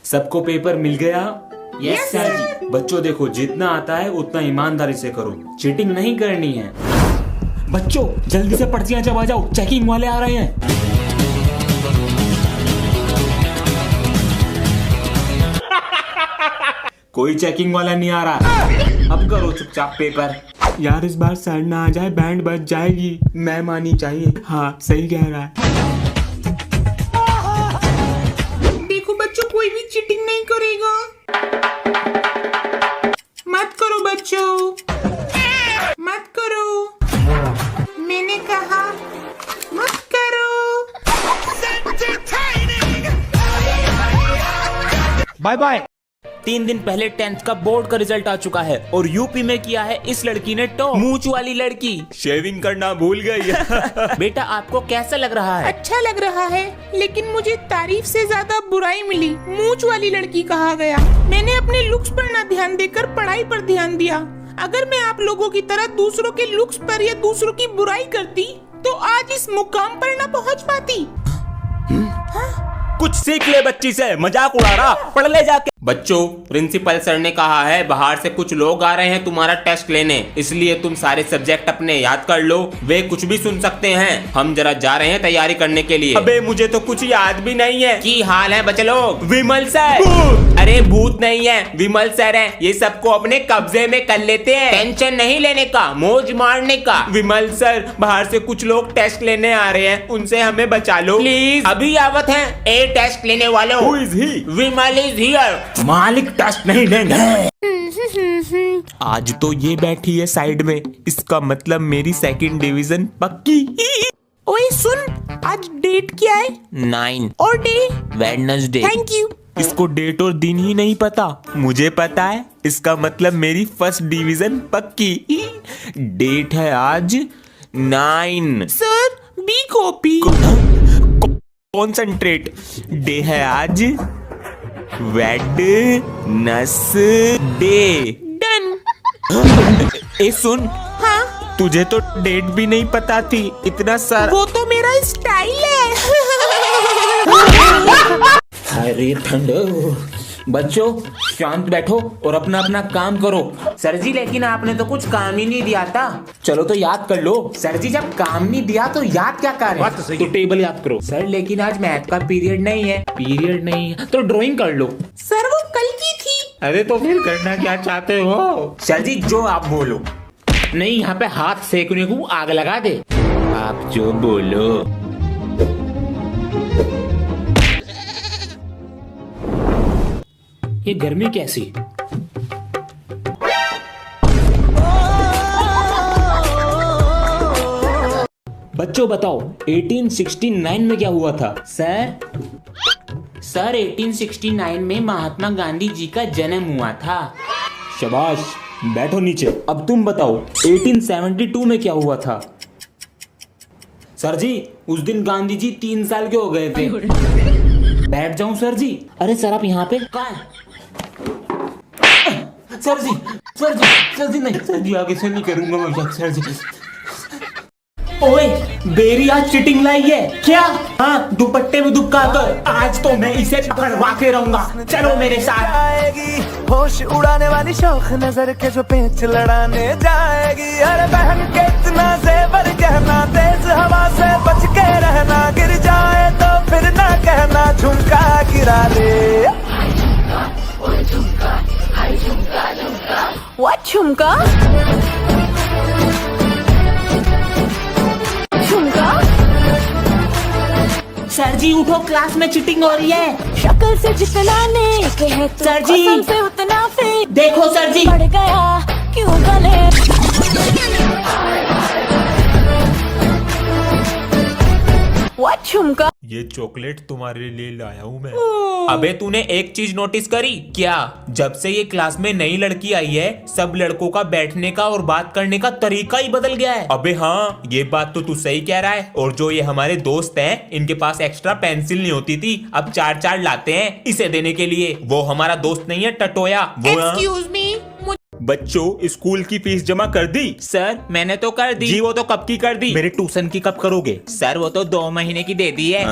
सबको पेपर मिल गया? Yes sir जी। बच्चों देखो, जितना आता है उतना ईमानदारी से करो, चीटिंग नहीं करनी है। बच्चों जल्दी से पर्चियां चबा जाओ, चेकिंग वाले आ रहे हैं। कोई चेकिंग वाला नहीं आ रहा, अब करो चुपचाप पेपर। यार इस बार सर ना आ जाए, बैंड बज जाएगी। मैम आनी चाहिए। हाँ सही कह रहा है। देखो बच्चों, कोई भी चीटिंग नहीं करेगा। मत करो बच्चों, मत करो, मैंने कहा मत करो। Bye bye. 3 दिन पहले 10th का बोर्ड का रिजल्ट आ चुका है और यूपी में किया है इस लड़की ने टॉप। मूंछ वाली लड़की शेविंग करना भूल गई। बेटा आपको कैसा लग रहा है? अच्छा लग रहा है, लेकिन मुझे तारीफ से ज्यादा बुराई मिली। मूंछ वाली लड़की कहा गया। मैंने अपने लुक्स पर ना ध्यान देकर पढ़ाई पर ध्यान दिया। अगर मैं आप लोगों की तरह दूसरों के लुक्स पर या दूसरों की बुराई करती तो आज इस मुकाम पर न पहुंच पाती। कुछ सीख ले बच्ची से, मजाक उड़ा रहा, पढ़ ले जाके। बच्चों, प्रिंसिपल सर ने कहा है बाहर से कुछ लोग आ रहे हैं तुम्हारा टेस्ट लेने, इसलिए तुम सारे सब्जेक्ट अपने याद कर लो। वे कुछ भी सुन सकते हैं। हम जरा जा रहे हैं तैयारी करने के लिए। अबे मुझे तो कुछ याद भी नहीं है। की हाल है बच्चे लोग? विमल सर। अरे भूत नहीं है, विमल सर है। ये सबको अपने कब्जे में कर लेते हैं। टेंशन नहीं लेने का, मौज मारने का। विमल सर, बाहर से कुछ लोग टेस्ट लेने आ रहे हैं, उनसे हमें बचा लो प्लीज। अभी आवत है। ए टेस्ट लेने वालों, Who is he? Vimal is here. मालिक टेस्ट नहीं लेंगे। आज तो ये बैठी है साइड में, इसका मतलब मेरी सेकंड डिवीजन पक्की। ओए सुन, आज डेट क्या है? 9 और डे? वेडनेसडे। Thank you. इसको डेट और दिन ही नहीं पता, मुझे पता है। इसका मतलब मेरी फर्स्ट डिवीजन पक्की। डेट है आज 9। Sir B copy. Concentrate. Day है आज वेडनेसडे। डन। ए सुन, हाँ तुझे तो डेट भी नहीं पता थी, इतना सारा। वो तो मेरा स्टाइल है। अरे ठंडो। बच्चों शांत बैठो और अपना अपना काम करो। सर जी, लेकिन आपने तो कुछ काम ही नहीं दिया था। चलो तो याद कर लो। सर जी, जब काम नहीं दिया तो याद क्या करें? तो टेबल याद करो। सर लेकिन आज मैथ का पीरियड नहीं है। पीरियड नहीं है तो ड्राइंग कर लो। सर वो कल की थी। अरे तो फिर करना क्या चाहते हो? सर जी जो आप बोलो। नहीं, यहाँ पे हाथ सेकने को आग लगा दे। आप जो बोलो। ये गर्मी कैसी? बच्चों बताओ 1869 में क्या हुआ था? सर 1869 में महात्मा गांधी जी का जन्म हुआ था। शाबाश, बैठो नीचे। अब तुम बताओ 1872 में क्या हुआ था? सर जी, उस दिन गांधी जी 3 साल के हो गए थे। बैठ जाऊं सर जी? अरे सर आप यहाँ पे कहाँ? सर जी, सर जी, सर जी नहीं, सर जी आगे से नहीं करूंगा मैं। सर जी। ओए, बेरी आज चिटिंग लाई है क्या? हाँ, दुपट्टे में दुबका कर। आज तो मैं इसे पकड़वा के रहूंगा। चलो मेरे साथ। आएगी होश उड़ाने वाली शौक नजर के जो पेच लड़ाने जाएगी। अरे बहन के इतना जेवर कहना, तेज हवा से बच के रहना। गिर जाए तो फिर ना कहना झुमका गिरा ले। What झुमका? झुमका? सर जी उठो, क्लास में चीटिंग हो रही है। शक्ल से जितना नेक है तो सर जी। कसम से उतना फेक। देखो सर जी। बढ़ गया क्यों गले? What झुमका? ये चॉकलेट तुम्हारे लिए लाया हूँ मैं। अबे तूने एक चीज नोटिस करी क्या? जब से ये क्लास में नई लड़की आई है, सब लड़कों का बैठने का और बात करने का तरीका ही बदल गया है। अबे हाँ, ये बात तो तू सही कह रहा है। और जो ये हमारे दोस्त हैं, इनके पास एक्स्ट्रा पेंसिल नहीं होती थी, अब 4-4 लाते हैं इसे देने के लिए। वो हमारा दोस्त नहीं है टटोया, वो एक्सक्यूज मी, बच्चों स्कूल की फीस जमा कर दी? सर मैंने तो कर दी। जी वो तो कब की कर दी? मेरे ट्यूशन की कब करोगे? सर वो तो 2 महीने की दे दी है।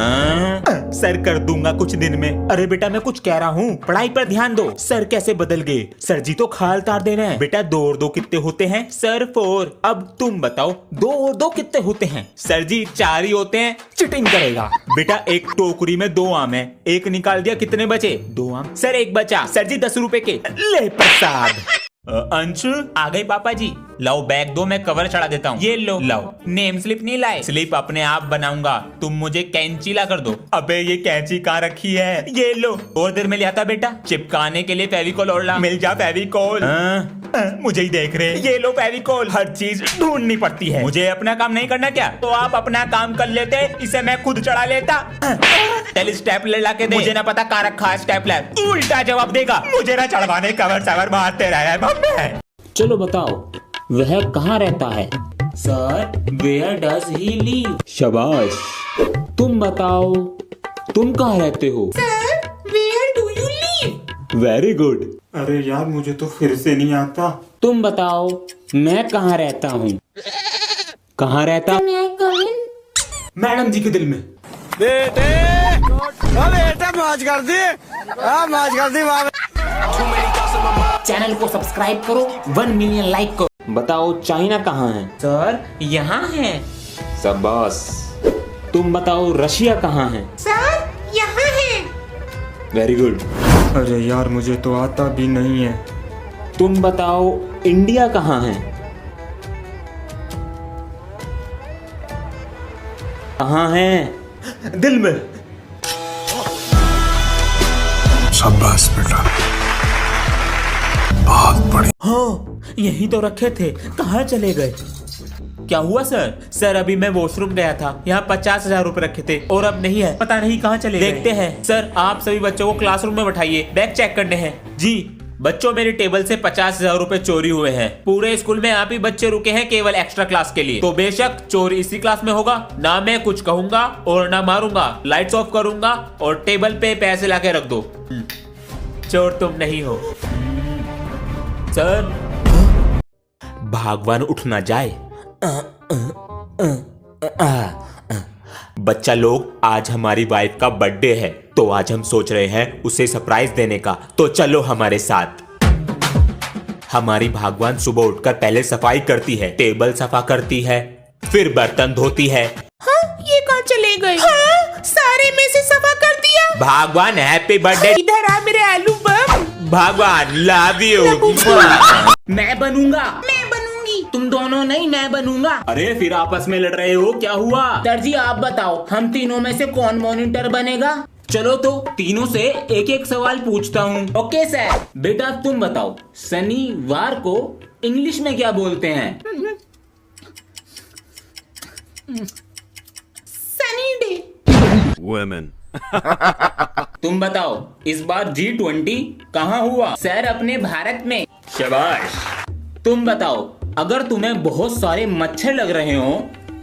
सर कर दूंगा कुछ दिन में। अरे बेटा मैं कुछ कह रहा हूँ, पढ़ाई पर ध्यान दो। सर कैसे बदल गए? सर जी तो खाल तार दे रहे हैं। बेटा 2 और 2 कितने होते हैं? सर 4। अब तुम बताओ 2 और 2 कितने होते हैं? सर जी 4 ही होते हैं। चिटिंग करेगा बेटा। एक टोकरी में 2 आम है, एक निकाल दिया, कितने बचे? 2 आम। सर 1 बचा। सर जी 10 रुपए के। ले प्रसाद। अंश आ गए पापा जी। लाओ बैग दो, मैं कवर चढ़ा देता हूँ। ये लो। लाओ। नेम स्लिप नहीं लाए? स्लिप अपने आप बनाऊंगा, तुम मुझे कैंची ला कर दो। अबे ये कैंची कहाँ रखी है? ये लो। और देर में ले आता बेटा। चिपकाने के लिए फेविकोल और ला। मिल जा फेविकोल। मुझे ही देख रहे। ये लो फेविकोल। हर चीज ढूंढनी पड़ती है। मुझे अपना काम नहीं करना क्या? तो आप अपना काम कर लेते, इसे मैं खुद चढ़ा लेता। चल स्टेपलर ला के दे। मुझे ना पता कहाँ रखा है स्टेपलर। उल्टा जवाब देगा। मुझे ना चढ़वाने कवर सवर मारते रहा है। चलो बताओ वह कहाँ रहता है? Sir where does he live? शाबाश। तुम बताओ तुम कहाँ रहते हो? Sir where do you live? Very good. अरे यार मुझे तो फिर से नहीं आता। तुम बताओ मैं कहाँ रहता हूँ? कहाँ रहता? मैडम जी के दिल में। चैनल को सब्सक्राइब करो, 1 मिलियन लाइक करो। बताओ चाइना कहाँ है? सर यहाँ है। शाबाश। तुम बताओ रशिया कहाँ है? सर यहाँ है। Very good. अरे यार मुझे तो आता भी नहीं है। तुम बताओ इंडिया कहाँ है? कहाँ है? दिल में। शाबाश बेटा, बहुत बढ़िया। हाँ यही तो रखे थे, कहाँ चले गए? क्या हुआ सर? सर अभी मैं वॉशरूम गया था, यहाँ 50,000 रुपए रखे थे और अब नहीं है, पता नहीं कहाँ चले गए। देखते हैं। सर आप सभी बच्चों को क्लासरूम में बैठाइए, बैग चेक करने हैं। जी बच्चों मेरी टेबल से 50,000 रुपए चोरी हुए हैं। पूरे स्कूल में आप ही बच्चे रुके हैं केवल एक्स्ट्रा क्लास के लिए। तो बेशक चोरी इसी क्लास में होगा। ना मैं कुछ कहूंगा और ना मारूंगा, लाइट्स ऑफ करूंगा और टेबल पे पैसे लाके रख दो। चोर तुम नहीं हो। सर भगवान उठ ना जाए। बच्चा लोग आज हमारी वाइफ का बर्थडे है, तो आज हम सोच रहे हैं उसे सरप्राइज देने का, तो चलो हमारे साथ। हमारी भगवान सुबह उठकर पहले सफाई करती है, टेबल सफा करती है, फिर बर्तन धोती है। हाँ ये कहाँ चले गए? हाँ सारे में से सफा कर दिया। भगवान हैप्पी बर्थडे। इधर आ मेरे आलू बम। भगवान लव यू। मैं बनूंगा। मैं बनूंगी। तुम दोनों नहीं, मैं बनूंगा। अरे फिर आपस में लड़ रहे हो, क्या हुआ? सर जी आप बताओ हम तीनों में से कौन मॉनिटर बनेगा? चलो तो तीनों से एक एक सवाल पूछता हूँ। Okay sir. बेटा तुम बताओ शनिवार को इंग्लिश में क्या बोलते हैं? Sunny day. वुमेन। तुम बताओ इस बार G20 कहाँ हुआ? सर अपने भारत में। शाबाश। तुम बताओ अगर तुम्हें बहुत सारे मच्छर लग रहे हो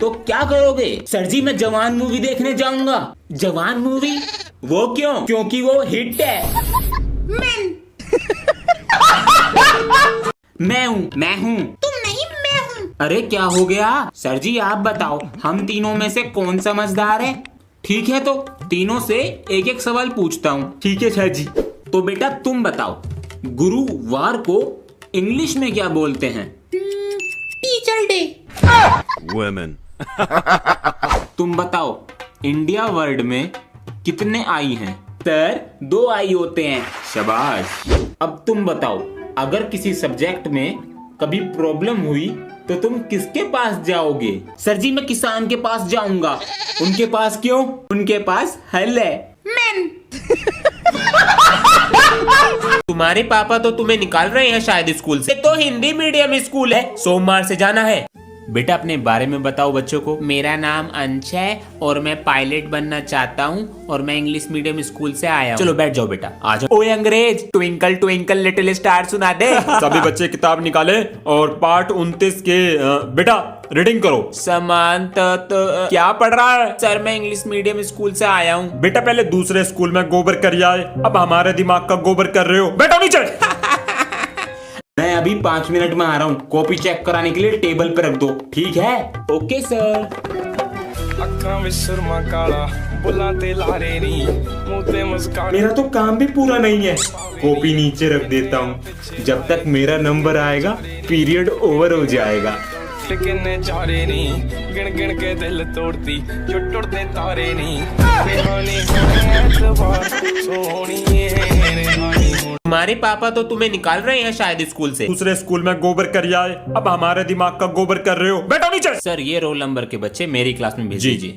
तो क्या करोगे? सर जी मैं जवान मूवी देखने जाऊंगा। जवान मूवी? वो क्यों? क्योंकि वो हिट है। मैं हूँ। तुम नहीं मैं हूँ। अरे क्या हो गया? सर जी आप बताओ हम तीनों में से कौन समझदार है? ठीक है तो तीनों से एक एक सवाल पूछता हूँ। ठीक है सर जी। तो बेटा तुम बताओ गुरुवार को इंग्लिश में क्या बोलते हैं? Teacher day. वुमेन। तुम बताओ इंडिया वर्ड में कितने आई हैं? सर 2 आई होते हैं। शाबाश। अब तुम बताओ अगर किसी सब्जेक्ट में कभी प्रॉब्लम हुई तो तुम किसके पास जाओगे? सर जी मैं किसान के पास जाऊंगा। उनके पास क्यों? उनके पास हल है। मैन। तुम्हारे पापा तो तुम्हें निकाल रहे हैं शायद स्कूल से। तो हिंदी मीडियम स्कूल है, सोमवार से जाना है। बेटा अपने बारे में बताओ बच्चों को। मेरा नाम अंश है और मैं पायलट बनना चाहता हूँ और मैं इंग्लिश मीडियम स्कूल से आया हूँ। चलो बैठ जाओ बेटा। आ जाओ। ओए अंग्रेज, ट्विंकल ट्विंकल लिटिल स्टार सुना दे। सभी बच्चे किताब निकाले और पाठ 29 के बेटा रीडिंग करो। समांत क्या पढ़ रहा है? सर मैं इंग्लिश मीडियम स्कूल से आया हूँ। बेटा पहले दूसरे स्कूल में गोबर कर आए, अब हमारे दिमाग का गोबर कर रहे हो। बेटा नीचे। मैं अभी 5 मिनट में आ रहा हूँ। कॉपी चेक कराने के लिए टेबल पे रख दो, ठीक है? Okay sir. ਅੱਖਾਂ ਵਿੱਚ ਸੁਰਮਾ ਕਾਲਾ ਬੁੱਲਾਂ ਤੇ ਲਾਰੇ ਨੀ ਮੂੰਹ ਤੇ ਮੁਸਕਾਨ मेरा तो काम भी पूरा नहीं है। कॉपी नीचे रख देता हूँ, जब तक मेरा नंबर आएगा पीरियड ओवर हो जाएगा। ਕਿੰਨੇ ਚਾਰੇ ਨੀ ਗਿਣ ਗਿਣ ਕੇ ਦਿਲ ਤੋੜਦੀ ਜੋ ਟੁੱਟਦੇ ਤਾਰੇ ਨੀ ਰਿਹਾਨੀ ਐਤਵਾਰ ਸੋਹਣੀਏ ਰਿਹਾਨੀ तुम्हारे पापा तो तुम्हें निकाल रहे हैं शायद स्कूल से। दूसरे स्कूल में गोबर कर आए, अब हमारे दिमाग का गोबर कर रहे हो। बैठो नीचे। सर ये रोल नंबर के बच्चे मेरी क्लास में भेज जी। दीजिए।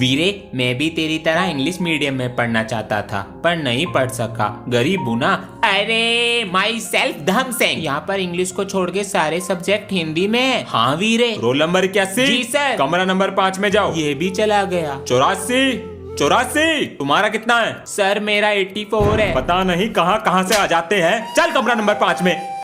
वीरे, मैं भी तेरी तरह इंग्लिश मीडियम में पढ़ना चाहता था पर नहीं पढ़ सका, गरीब हूँ ना। अरे माई सेल्फ धम सिंह, यहाँ पर इंग्लिश को छोड़ के सारे सब्जेक्ट हिंदी में है। हाँ वीरे। Roll number 81। जी सर। कमरा नंबर 5 में जाओ। ये भी चला गया। 84 तुम्हारा कितना है? सर मेरा 84 है। पता नहीं कहाँ कहाँ से आ जाते हैं। चल कमरा नंबर 5 में।